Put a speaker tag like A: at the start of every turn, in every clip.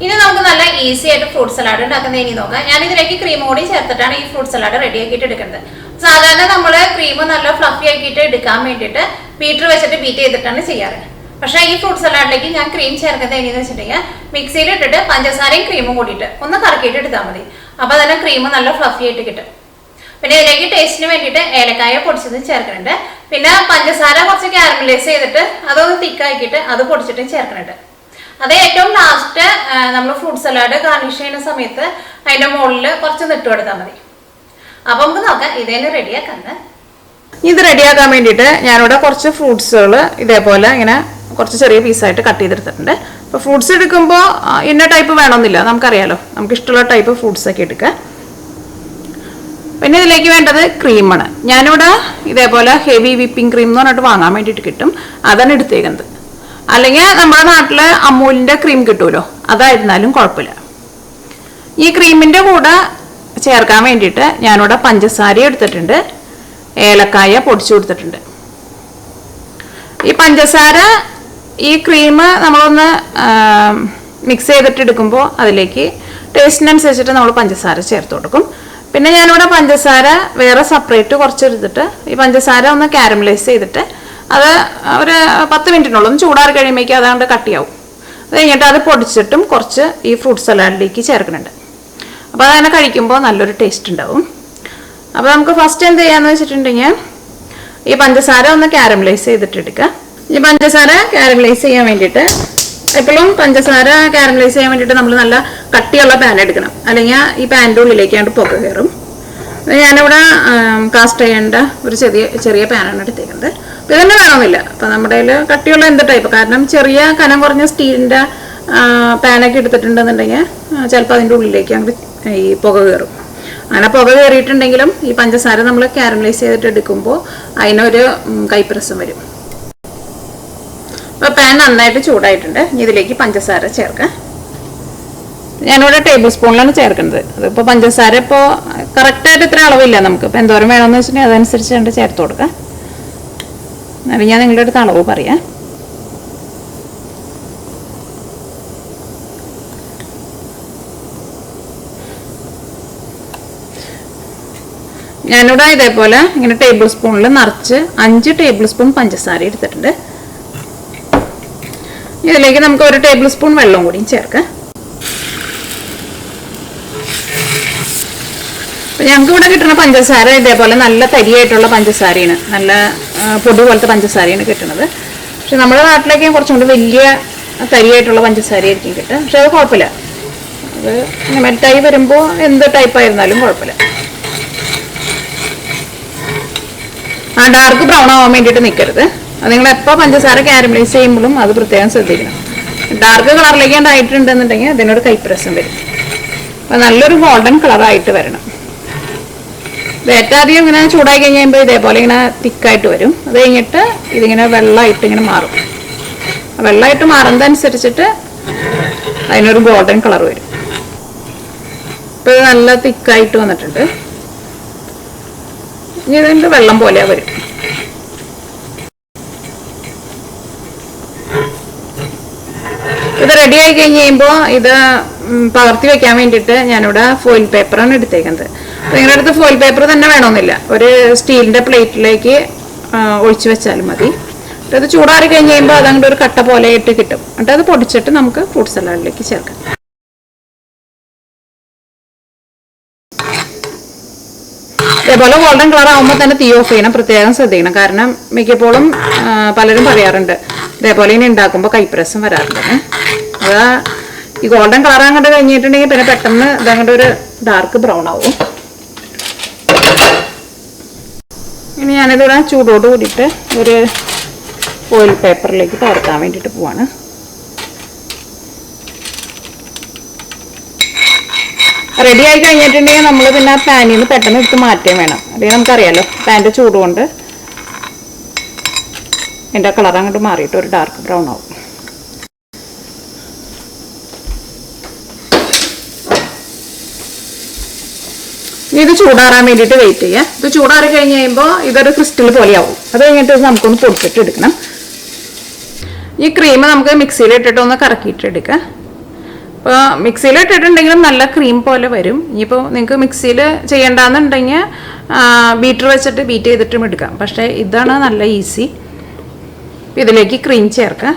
A: ഇനി നമുക്ക് നല്ല ഈസി ആയിട്ട് ഫ്രൂട്ട് സലാഡ് ഉണ്ടാക്കുന്നത് ഇനി നോക്കാം. ഞാൻ ഇതിലേക്ക് ക്രീം കൂടി ചേർത്തിട്ടാണ് ഈ ഫ്രൂട്ട് സലാഡ് റെഡി ആക്കിയിട്ട് എടുക്കുന്നത്. സാധാരണ നമ്മൾ ക്രീം നല്ല ഫ്ലഫി ആക്കിയിട്ട് എടുക്കാൻ വേണ്ടിയിട്ട് ബീറ്റർ വെച്ചിട്ട് ബീറ്റ് ചെയ്തിട്ടാണ് ചെയ്യാറ്. പക്ഷേ ഈ ഫ്രൂട്ട് സലാഡിലേക്ക് ഞാൻ ക്രീം ചേർക്കുന്നത് എങ്ങനെയെന്ന് വെച്ചിട്ടുണ്ടെങ്കിൽ മിക്സിയിൽ ഇട്ടിട്ട് പഞ്ചസാരയും ക്രീമും കൂടിയിട്ട് ഒന്ന് കറക്കിയിട്ട് എടുത്താൽ മതി. അപ്പോൾ തന്നെ ക്രീം നല്ല ഫ്ലഫി ആയിട്ട് കിട്ടും. പിന്നെ ഇതിലേക്ക് ടേസ്റ്റിന് വേണ്ടിയിട്ട് ഏലക്കായ പൊടിച്ചത് ചേർക്കുന്നുണ്ട്. പിന്നെ പഞ്ചസാര കുറച്ച് കാരമലൈസ് ചെയ്തിട്ട് അതൊന്ന് തിക്കാക്കിയിട്ട് അത് പൊടിച്ചിട്ട് ചേർക്കുന്നുണ്ട്. അത് ഏറ്റവും ലാസ്റ്റ് നമ്മൾ ഫ്രൂട്ട് സലാഡ് ഗാർണിഷ് ചെയ്യുന്ന സമയത്ത് അതിൻ്റെ മുകളിൽ കുറച്ച് നിട്ട് കൊടുത്താൽ മതി. അപ്പം നമുക്ക് നോക്കാം ഇതേനെ റെഡിയാക്കാന്ന്.
B: ഇത് റെഡിയാക്കാൻ വേണ്ടിയിട്ട് ഞാനിവിടെ കുറച്ച് ഫ്രൂട്ട്സുകൾ ഇതേപോലെ ഇങ്ങനെ കുറച്ച് ചെറിയ പീസായിട്ട് കട്ട് ചെയ്തെടുത്തിട്ടുണ്ട്. അപ്പോൾ ഫ്രൂട്ട്സ് എടുക്കുമ്പോൾ ഇന്ന ടൈപ്പ് വേണമെന്നില്ല, നമുക്കറിയാലോ, നമുക്ക് ഇഷ്ടമുള്ള ടൈപ്പ് ഫ്രൂട്ട്സ് ഒക്കെ എടുക്കുക. പിന്നെ ഇതിലേക്ക് വേണ്ടത് ക്രീമാണ്. ഞാനിവിടെ ഇതേപോലെ ഹെവി വിപ്പിംഗ് ക്രീം എന്ന് പറഞ്ഞിട്ട് വാങ്ങാൻ വേണ്ടിയിട്ട് കിട്ടും, അതാണ് എടുത്തേക്കുന്നത്. അല്ലെങ്കിൽ നമ്മുടെ നാട്ടിൽ അമൂലിൻ്റെ ക്രീം കിട്ടുമല്ലോ, അതായിരുന്നാലും കുഴപ്പമില്ല. ഈ ക്രീമിൻ്റെ കൂടെ ചേർക്കാൻ വേണ്ടിയിട്ട് ഞാനിവിടെ പഞ്ചസാര എടുത്തിട്ടുണ്ട്, ഏലക്കായ പൊടിച്ചു കൊടുത്തിട്ടുണ്ട്. ഈ പഞ്ചസാര ഈ ക്രീം നമ്മളൊന്ന് മിക്സ് ചെയ്തിട്ട് എടുക്കുമ്പോൾ അതിലേക്ക് ടേസ്റ്റിനനുസരിച്ചിട്ട് നമ്മൾ പഞ്ചസാര ചേർത്ത് കൊടുക്കും. പിന്നെ ഞാനിവിടെ പഞ്ചസാര വേറെ സെപ്പറേറ്റ് കുറച്ച് എടുത്തിട്ട് ഈ പഞ്ചസാര ഒന്ന് കാരമലൈസ് ചെയ്തിട്ട് അത് ഒരു 10 മിനിറ്റിനുള്ളിൽ ഒന്ന് ചൂടാറി കഴിയുമ്പോഴേക്കും അതുകൊണ്ട് കട്ടിയാവും. അത് കഴിഞ്ഞിട്ട് അത് പൊടിച്ചിട്ടും കുറച്ച് ഈ ഫ്രൂട്ട് സലാഡിലേക്ക് ചേർക്കുന്നുണ്ട്. അപ്പോൾ അതങ്ങനെ കഴിക്കുമ്പോൾ നല്ലൊരു ടേസ്റ്റ് ഉണ്ടാവും. അപ്പോൾ നമുക്ക് ഫസ്റ്റ് എന്ത് ചെയ്യാന്ന് വെച്ചിട്ടുണ്ടെങ്കിൽ ഈ പഞ്ചസാര ഒന്ന് കാരമലൈസ് ചെയ്തിട്ട് എടുക്കുക. ഈ പഞ്ചസാര കാരമലൈസ് ചെയ്യാൻ വേണ്ടിയിട്ട് എപ്പോഴും പഞ്ചസാര കാരമലൈസ് ചെയ്യാൻ വേണ്ടിയിട്ട് നമ്മൾ നല്ല കട്ടിയുള്ള പാൻ എടുക്കണം, അല്ലെങ്കിൽ ഈ പാനിൻ്റെ ഉള്ളിലേക്കാണ്ട് പുക കയറും. ഞാനിവിടെ കാസ്റ്റ് ചെയ്യേണ്ട ഒരു ചെറിയ പാനാണ് എടുത്തേക്കുന്നത്. അപ്പോൾ ഇതന്നെ വേണമെന്നില്ല. അപ്പോൾ നമ്മുടെ കയ്യിൽ കട്ടിയുള്ള എന്ത് ടൈപ്പ്, കാരണം ചെറിയ കനം കുറഞ്ഞ സ്റ്റീലിൻ്റെ പാനൊക്കെ എടുത്തിട്ടുണ്ടെന്നുണ്ടെങ്കിൽ ചിലപ്പോൾ അതിൻ്റെ ഉള്ളിലേക്ക് അങ്ങോട്ട് ഈ പുക കയറും. അങ്ങനെ പുക കയറിയിട്ടുണ്ടെങ്കിലും ഈ പഞ്ചസാര നമ്മൾ കാരമലൈസ് ചെയ്തിട്ട് എടുക്കുമ്പോൾ അതിനൊരു കൈപ്രസം വരും. അപ്പോൾ പാൻ നന്നായിട്ട് ചൂടായിട്ടുണ്ട്. ഇനി ഇതിലേക്ക് പഞ്ചസാര ചേർക്കാം. ഞാനിവിടെ ടേബിൾ സ്പൂണിലാണ് ചേർക്കുന്നത്. അതിപ്പോൾ പഞ്ചസാര ഇപ്പോൾ കറക്റ്റായിട്ട് ഇത്ര അളവില്ല, നമുക്ക് ഇപ്പോൾ എന്തോരം വേണമെന്ന് വെച്ചിട്ടുണ്ടെങ്കിൽ അതനുസരിച്ച് കണ്ട് ചേർത്ത് കൊടുക്കാം. എന്നാലും ഞാൻ നിങ്ങളുടെ അടുത്ത് അളവ് പറയാം. ഞാനിവിടെ ഇതേപോലെ ഇങ്ങനെ ടേബിൾ സ്പൂണിൽ നിറച്ച് 5 ടേബിൾ സ്പൂൺ പഞ്ചസാര എടുത്തിട്ടുണ്ട്. ഇതിലേക്ക് നമുക്ക് 1 ടേബിൾ സ്പൂൺ വെള്ളം കൂടിയും ചേർക്കാം. അപ്പം ഞങ്ങൾക്ക് ഇവിടെ കിട്ടുന്ന പഞ്ചസാര ഇതേപോലെ നല്ല തരിയായിട്ടുള്ള പഞ്ചസാരയാണ്, നല്ല പൊടി പോലത്തെ പഞ്ചസാരയാണ് കിട്ടുന്നത്. പക്ഷെ നമ്മുടെ നാട്ടിലേക്ക് കുറച്ചും കൂടി വലിയ തരിയായിട്ടുള്ള പഞ്ചസാരയായിരിക്കും കിട്ടുക. പക്ഷെ അത് കുഴപ്പമില്ല, അത് മെൽറ്റായി വരുമ്പോൾ എന്ത് ടൈപ്പായിരുന്നാലും കുഴപ്പമില്ല. ഡാർക്ക് ബ്രൗൺ ആവാൻ വേണ്ടിയിട്ട് നിൽക്കരുത്. അത് നിങ്ങൾ എപ്പോൾ പഞ്ചസാര കാരമലൈസ് ചെയ്യുമ്പോഴും അത് പ്രത്യേകം ശ്രദ്ധിക്കണം. ഡാർക്ക് കളറിലേക്ക് ആയിട്ടുണ്ടെന്നുണ്ടെങ്കിൽ അതിനൊരു കൈപ്രസം വരും. അപ്പോൾ നല്ലൊരു ഗോൾഡൻ കളറായിട്ട് വരണം. ഇത് ഏറ്റവും അധികം ഇങ്ങനെ ചൂടായി കഴിയുമ്പോൾ ഇതേപോലെ ഇങ്ങനെ തിക്കായിട്ട് വരും. അത് കഴിഞ്ഞിട്ട് ഇതിങ്ങനെ വെള്ളമായിട്ട് ഇങ്ങനെ മാറും. വെള്ളമായിട്ട് മാറുന്നതനുസരിച്ചിട്ട് അതിനൊരു ഗോൾഡൻ കളർ വരും. ഇപ്പോൾ ഇത് നല്ല തിക്കായിട്ട് വന്നിട്ടുണ്ട്. ഇനി ഇതിൻ്റെ വെള്ളം പോലെ വരും. ഇത് റെഡി ആയി കഴിഞ്ഞ് കഴിയുമ്പോൾ ഇത് പകർത്തി വെക്കാൻ വേണ്ടിയിട്ട് ഞാനിവിടെ ഫോയിൽ പേപ്പറാണ് എടുത്തേക്കുന്നത്. നിങ്ങളുടെ അടുത്ത് ഫോയിൽ പേപ്പർ തന്നെ വേണമെന്നില്ല, ഒരു സ്റ്റീലിൻ്റെ പ്ലേറ്റിലേക്ക് ഒഴിച്ചു വെച്ചാലും മതി. അത് ചൂടാറി കഴിഞ്ഞ് കഴിയുമ്പോൾ അതങ്ങോട്ട് ഒരു കട്ട പോലെ ഇട്ട് കിട്ടും. എന്നിട്ട് അത് പൊടിച്ചിട്ട് നമുക്ക് ഫ്രൂട്ട് സലാഡിലേക്ക് ചേർക്കാം. ഇതേപോലെ ഗോൾഡൻ കളർ ആകുമ്പോൾ തന്നെ തീ ഓഫ് ചെയ്യണം, പ്രത്യേകം ശ്രദ്ധിക്കണം. കാരണം മിക്കപ്പോഴും പലരും പറയാറുണ്ട് ഇതേപോലെ ഇനി ഉണ്ടാക്കുമ്പോൾ കൈപ്രസം വരാറുണ്ട്. അത് ഈ ഗോൾഡൻ കളർ അങ്ങോട്ട് കഴിഞ്ഞിട്ടുണ്ടെങ്കിൽ പിന്നെ പെട്ടെന്ന് ഇതങ്ങോട്ട് ഒരു ഡാർക്ക് ബ്രൗൺ ആവും. ഇനി ഞാനിതിവിടെ ചൂടോട് കൂടിയിട്ട് ഒരു ഓയിൽ പേപ്പറിലേക്ക് പകർത്താൻ വേണ്ടിയിട്ട് പോവാണ്. റെഡി ആയി കഴിഞ്ഞിട്ടുണ്ടെങ്കിൽ നമ്മൾ പിന്നെ ആ പാനിൽ നിന്ന് പെട്ടെന്ന് എടുത്ത് മാറ്റാൻ വേണം. അല്ലെങ്കിൽ നമുക്കറിയാലോ പാൻ്റെ ചൂട് കൊണ്ട് എൻ്റെ കളർ അങ്ങോട്ട് മാറിയിട്ട് ഒരു ഡാർക്ക് ബ്രൗൺ ആവും. ഇനി ഇത് ചൂടാറാൻ വേണ്ടിയിട്ട് വെയിറ്റ് ചെയ്യുക. ഇത് ചൂടാറി കഴിഞ്ഞ് കഴിയുമ്പോൾ ഇതൊരു ക്രിസ്റ്റൽ പോലെയാവും. അത് കഴിഞ്ഞിട്ട് നമുക്കൊന്ന് പൊടിച്ചിട്ട് എടുക്കണം. ഈ ക്രീം നമുക്ക് മിക്സിയിൽ ഇട്ടിട്ട് ഒന്ന് കറക്കിയിട്ട് എടുക്കുക. ഇപ്പോൾ മിക്സിയിൽ ഇട്ടിട്ടുണ്ടെങ്കിലും നല്ല ക്രീം പോലെ വരും. ഇനിയിപ്പോൾ നിങ്ങൾക്ക് മിക്സിയിൽ ചെയ്യേണ്ടതെന്നുണ്ടെങ്കിൽ ബീറ്റർ വെച്ചിട്ട് ബീറ്റ് ചെയ്തിട്ടും എടുക്കാം. പക്ഷേ ഇതാണ് നല്ല ഈസി. ഇതിലേക്ക് ക്രീം ചേർക്കാം.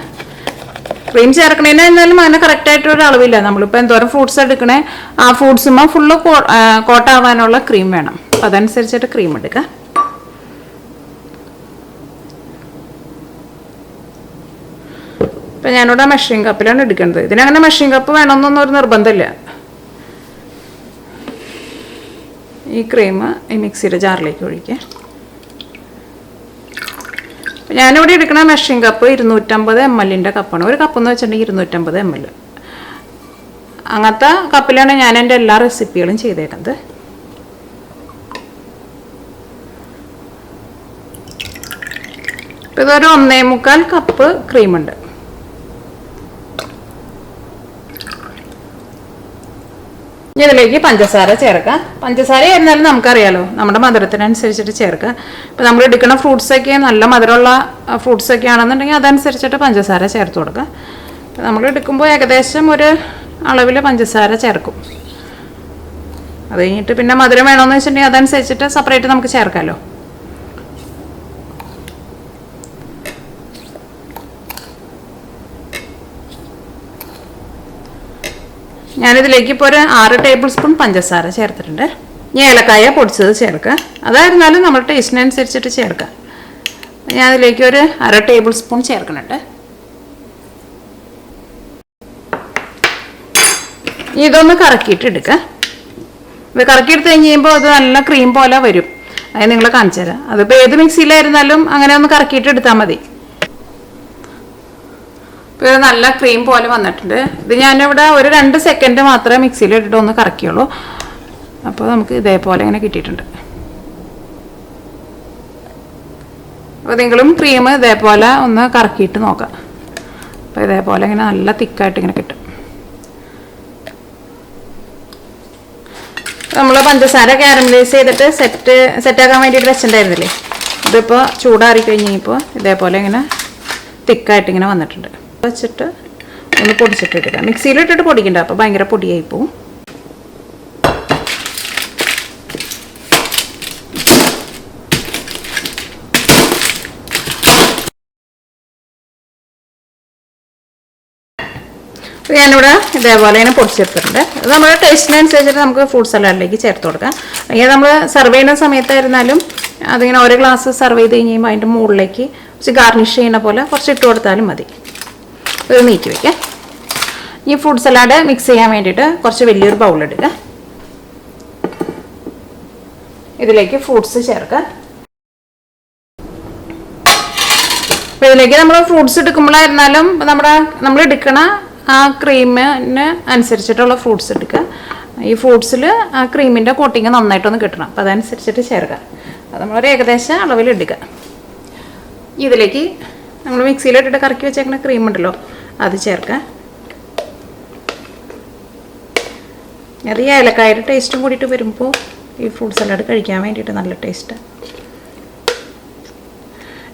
B: ക്രീം ചേർക്കണേന് എന്നാലും അങ്ങനെ കറക്റ്റായിട്ടൊരു അളവില്ല. നമ്മളിപ്പോൾ എന്തോരം ഫ്രൂട്ട്സ് എടുക്കണേ ആ ഫ്രൂട്ട്സുമ്പോൾ ഫുള്ള് കോട്ടാവാനുള്ള ക്രീം വേണം. അപ്പോൾ അതനുസരിച്ചിട്ട് ക്രീം എടുക്കാം. ഇപ്പം ഞാനിവിടെ മെഷറിംഗ് കപ്പിലാണ് എടുക്കുന്നത്. ഇതിനങ്ങനെ മെഷറിംഗ് കപ്പ് വേണമെന്നൊന്നും ഒരു നിർബന്ധമില്ല. ഈ ക്രീം ഈ മിക്സിയുടെ ജാറിലേക്ക് ഒഴിക്കുക. ഞാനിവിടെ എടുക്കുന്ന മെഷറിംഗ് കപ്പ് 250 ml കപ്പാണ്. ഒരു കപ്പ് എന്ന് വെച്ചിട്ടുണ്ടെങ്കിൽ 250 ml. അങ്ങനത്തെ കപ്പിലാണ് ഞാൻ എൻ്റെ എല്ലാ റെസിപ്പികളും ചെയ്തേക്കുന്നത്. ഇപ്പം ഇതൊരു 1.25 കപ്പ് ക്രീമുണ്ട്. ഇനി ഇതിലേക്ക് പഞ്ചസാര ചേർക്കാം. പഞ്ചസാര ആയിരുന്നാലും നമുക്കറിയാലോ, നമ്മുടെ മധുരത്തിനനുസരിച്ചിട്ട് ചേർക്കുക. ഇപ്പം നമ്മൾ എടുക്കുന്ന ഫ്രൂട്ട്സൊക്കെ നല്ല മധുരമുള്ള ഫ്രൂട്ട്സൊക്കെ ആണെന്നുണ്ടെങ്കിൽ അതനുസരിച്ചിട്ട് പഞ്ചസാര ചേർത്ത് കൊടുക്കുക. അപ്പം നമ്മൾ എടുക്കുമ്പോൾ ഏകദേശം ഒരു അളവിൽ പഞ്ചസാര ചേർക്കും. അത് കഴിഞ്ഞിട്ട് പിന്നെ മധുരം വേണമെന്ന് വെച്ചിട്ടുണ്ടെങ്കിൽ അതനുസരിച്ചിട്ട് സെപ്പറേറ്റ് നമുക്ക് ചേർക്കാമല്ലോ. ഞാനിതിലേക്ക് ഇപ്പോൾ ഒരു 6 ടേബിൾ സ്പൂൺ പഞ്ചസാര ചേർത്തിട്ടുണ്ട്. ഇനി ഏലക്കായ പൊടിച്ചത് ചേർക്കുക. അതായിരുന്നാലും നമ്മുടെ ടേസ്റ്റിനനുസരിച്ചിട്ട് ചേർക്കുക. ഞാനിതിലേക്ക് ഒരു 1/2 ടേബിൾ സ്പൂൺ ചേർക്കുന്നുണ്ട്. ഇതൊന്ന് കറക്കിയിട്ട് എടുക്കുക. ഇത് കറക്കിയെടുത്ത് കഴിഞ്ഞ് കഴിയുമ്പോൾ അത് നല്ല ക്രീം പോലെ വരും. അത് നിങ്ങൾ കാണിച്ചു തരാം. അതിപ്പോൾ ഏത് മിക്സിയിലായിരുന്നാലും അങ്ങനെ ഒന്ന് കറക്കിയിട്ട് എടുത്താൽ മതി. ഇപ്പോൾ നല്ല ക്രീം പോലെ വന്നിട്ടുണ്ട്. ഇത് ഞാനിവിടെ ഒരു 2 സെക്കൻഡ് മാത്രമേ മിക്സിയിൽ ഇട്ടിട്ട് ഒന്ന് കറക്കിയുള്ളൂ. അപ്പോൾ നമുക്ക് ഇതേപോലെ ഇങ്ങനെ കിട്ടിയിട്ടുണ്ട്. അപ്പോൾ നിങ്ങളും ക്രീം ഇതേപോലെ ഒന്ന് കറക്കിയിട്ട് നോക്കാം. അപ്പോൾ ഇതേപോലെ ഇങ്ങനെ നല്ല തിക്കായിട്ട് ഇങ്ങനെ കിട്ടും. നമ്മൾ പഞ്ചസാര കാരമലൈസ് ചെയ്തിട്ട് സെറ്റാക്കാൻ വേണ്ടിയിട്ട് വെച്ചിട്ടുണ്ടായിരുന്നില്ലേ, ഇതിപ്പോൾ ചൂടാറി കഴിഞ്ഞപ്പോൾ ഇതേപോലെ ഇങ്ങനെ തിക്കായിട്ട് ഇങ്ങനെ വന്നിട്ടുണ്ട്. വെച്ചിട്ട് ഒന്ന് പൊടിച്ചിട്ട് എടുക്കാം. മിക്സിയിലിട്ടിട്ട് പൊടിക്കണ്ട, അപ്പോൾ ഭയങ്കര പൊടിയായി പോവും. ഞാനിവിടെ ഇതേപോലെ ഇങ്ങനെ പൊടിച്ചെടുത്തിട്ടുണ്ട്. അത് നമ്മുടെ ടേസ്റ്റിനനുസരിച്ചിട്ട് നമുക്ക് ഫ്രൂട്ട് സലാഡിലേക്ക് ചേർത്ത് കൊടുക്കാം. അല്ലെങ്കിൽ നമ്മൾ സെർവ് ചെയ്യുന്ന സമയത്തായിരുന്നാലും അതിങ്ങനെ ഓരോ ഗ്ലാസ് സെർവ് ചെയ്ത് കഴിയുമ്പോൾ അതിൻ്റെ മുകളിലേക്ക് കുറച്ച് ഗാർണിഷ് ചെയ്യുന്ന പോലെ കുറച്ച് ഇട്ട് കൊടുത്താലും മതി. ഇത് നീക്കി വയ്ക്കാം. ഈ ഫ്രൂട്ട് സലാഡ് മിക്സ് ചെയ്യാൻ വേണ്ടിയിട്ട് കുറച്ച് വലിയൊരു ബൗൾ എടുക്കുക. ഇതിലേക്ക് ഫ്രൂട്ട്സ് ചേർക്കുക. അപ്പോൾ ഇതിലേക്ക് നമ്മൾ ഫ്രൂട്ട്സ് എടുക്കുമ്പോഴായിരുന്നാലും നമ്മൾ എടുക്കണ ആ ക്രീമിന് അനുസരിച്ചിട്ടുള്ള ഫ്രൂട്ട്സ് എടുക്കുക. ഈ ഫ്രൂട്ട്സിൽ ആ ക്രീമിൻ്റെ കോട്ടിങ് നന്നായിട്ടൊന്ന് കിട്ടണം. അപ്പോൾ അതനുസരിച്ചിട്ട് ചേർക്കുക. അത് നമ്മളൊരു ഏകദേശം അളവിൽ എടുക്കുക. ഇതിലേക്ക് നമ്മൾ മിക്സിയിലിട്ടിട്ട് കറക്കി വെച്ചേക്കുന്ന ക്രീം ഉണ്ടല്ലോ, അത് ചേർക്കുക. അത് ഈ ഏലക്കായുടെ ടേസ്റ്റും കൂടിയിട്ട് വരുമ്പോൾ ഈ ഫ്രൂട്ട് സലാഡ് കഴിക്കാൻ വേണ്ടിയിട്ട് നല്ല ടേസ്റ്റാണ്.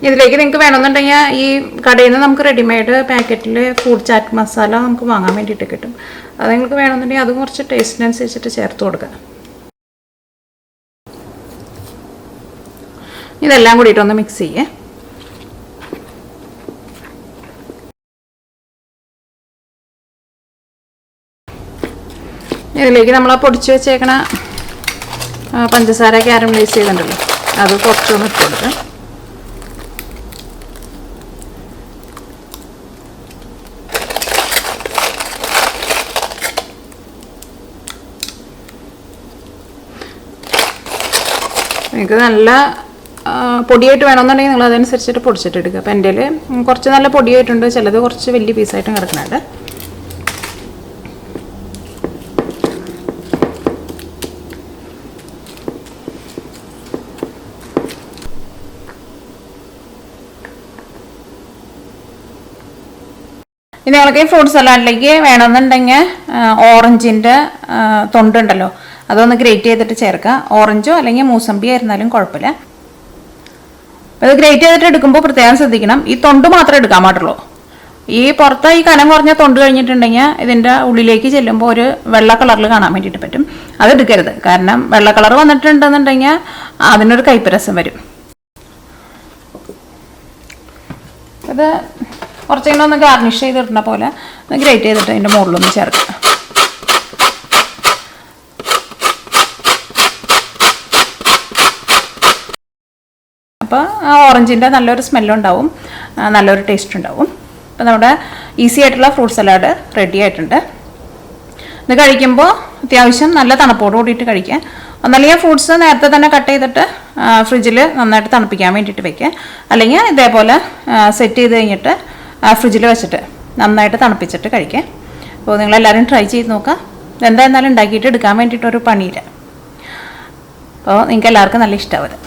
B: ഇതിലേക്ക് നിങ്ങൾക്ക് വേണമെന്നുണ്ടെങ്കിൽ ഈ കടയിൽ നിന്ന് നമുക്ക് റെഡിമെയ്ഡ് പാക്കറ്റിൽ ഫ്രൂട്ട് ചാറ്റ് മസാല നമുക്ക് വാങ്ങാൻ വേണ്ടിയിട്ട് കിട്ടും. അത് നിങ്ങൾക്ക് വേണമെന്നുണ്ടെങ്കിൽ അത് കുറച്ച് ടേസ്റ്റിനനുസരിച്ചിട്ട് ചേർത്ത് കൊടുക്കുക. ഇതെല്ലാം കൂടിയിട്ടൊന്ന് മിക്സ് ചെയ്യേ. ഇതിലേക്ക് നമ്മൾ ആ പൊടിച്ച് വെച്ചേക്കണ പഞ്ചസാര കാരമലൈസ് ചെയ്തിട്ടുണ്ടല്ലോ, അത് കുറച്ചൊന്ന് ഇട്ട് കൊടുക്കുക. നിങ്ങൾക്ക് നല്ല പൊടിയായിട്ട് വേണമെന്നുണ്ടെങ്കിൽ നിങ്ങൾ അതനുസരിച്ചിട്ട് പൊടിച്ചിട്ട് എടുക്കുക. അപ്പോൾ എൻ്റെ കുറച്ച് നല്ല പൊടിയായിട്ടുണ്ട്, ചിലത് കുറച്ച് വലിയ പീസായിട്ടും കിടക്കുന്നുണ്ട്. ഇനി നിങ്ങൾക്ക് ഈ ഫ്രൂട്ട് സലാഡിലേക്ക് വേണമെന്നുണ്ടെങ്കിൽ ഓറഞ്ചിൻ്റെ തൊണ്ടുണ്ടല്ലോ, അതൊന്ന് ഗ്രേറ്റ് ചെയ്തിട്ട് ചേർക്കുക. ഓറഞ്ചോ അല്ലെങ്കിൽ മൂസമ്പി ആയിരുന്നാലും കുഴപ്പമില്ല. അത് ഗ്രേറ്റ് ചെയ്തിട്ട് എടുക്കുമ്പോൾ പ്രത്യേകം ശ്രദ്ധിക്കണം, ഈ തൊണ്ട് മാത്രമേ എടുക്കാൻ പാടുള്ളൂ. ഈ പുറത്ത് ഈ കനം കുറഞ്ഞ തൊണ്ട് കഴിഞ്ഞിട്ടുണ്ടെങ്കിൽ ഇതിൻ്റെ ഉള്ളിലേക്ക് ചെല്ലുമ്പോൾ ഒരു വെള്ള കളറിൽ കാണാൻ വേണ്ടിയിട്ട് പറ്റും. അത് എടുക്കരുത്, കാരണം വെള്ള കളർ വന്നിട്ടുണ്ടെന്നുണ്ടെങ്കിൽ അതിനൊരു കയ്പ്പ് രസം വരും. ഇത് കുറച്ചിങ്ങനെ ഒന്ന് ഗാർണിഷ് ചെയ്തിടുന്ന പോലെ ഗ്രേറ്റ് ചെയ്തിട്ട് അതിൻ്റെ മുകളിലൊന്ന് ചേർക്കുക. അപ്പോൾ ആ ഓറഞ്ചിൻ്റെ നല്ലൊരു സ്മെല്ലുണ്ടാവും, നല്ലൊരു ടേസ്റ്റ് ഉണ്ടാവും. അപ്പോൾ നമ്മുടെ ഈസി ആയിട്ടുള്ള ഫ്രൂട്ട് സലാഡ് റെഡി ആയിട്ടുണ്ട്. ഇത് കഴിക്കുമ്പോൾ അത്യാവശ്യം നല്ല തണുപ്പോട് കൂടിയിട്ട് കഴിക്കുക. ഒന്നല്ലെങ്കിൽ ഫ്രൂട്ട്സ് നേരത്തെ തന്നെ കട്ട് ചെയ്തിട്ട് ഫ്രിഡ്ജിൽ നന്നായിട്ട് തണുപ്പിക്കാൻ വേണ്ടിയിട്ട് വെക്കുക. അല്ലെങ്കിൽ ഇതേപോലെ സെറ്റ് ചെയ്ത് കഴിഞ്ഞിട്ട് ഫ്രിഡ്ജിൽ വെച്ചിട്ട് നന്നായിട്ട് തണുപ്പിച്ചിട്ട് കഴിക്കുക. അപ്പോൾ നിങ്ങളെല്ലാവരും ട്രൈ ചെയ്ത് നോക്കുക. ഇതെന്തായിരുന്നാലും ഉണ്ടാക്കിയിട്ട് എടുക്കാൻ വേണ്ടിയിട്ടൊരു പണിയില്ല. അപ്പോൾ നിങ്ങൾക്ക് എല്ലാവർക്കും നല്ല ഇഷ്ടമാവും.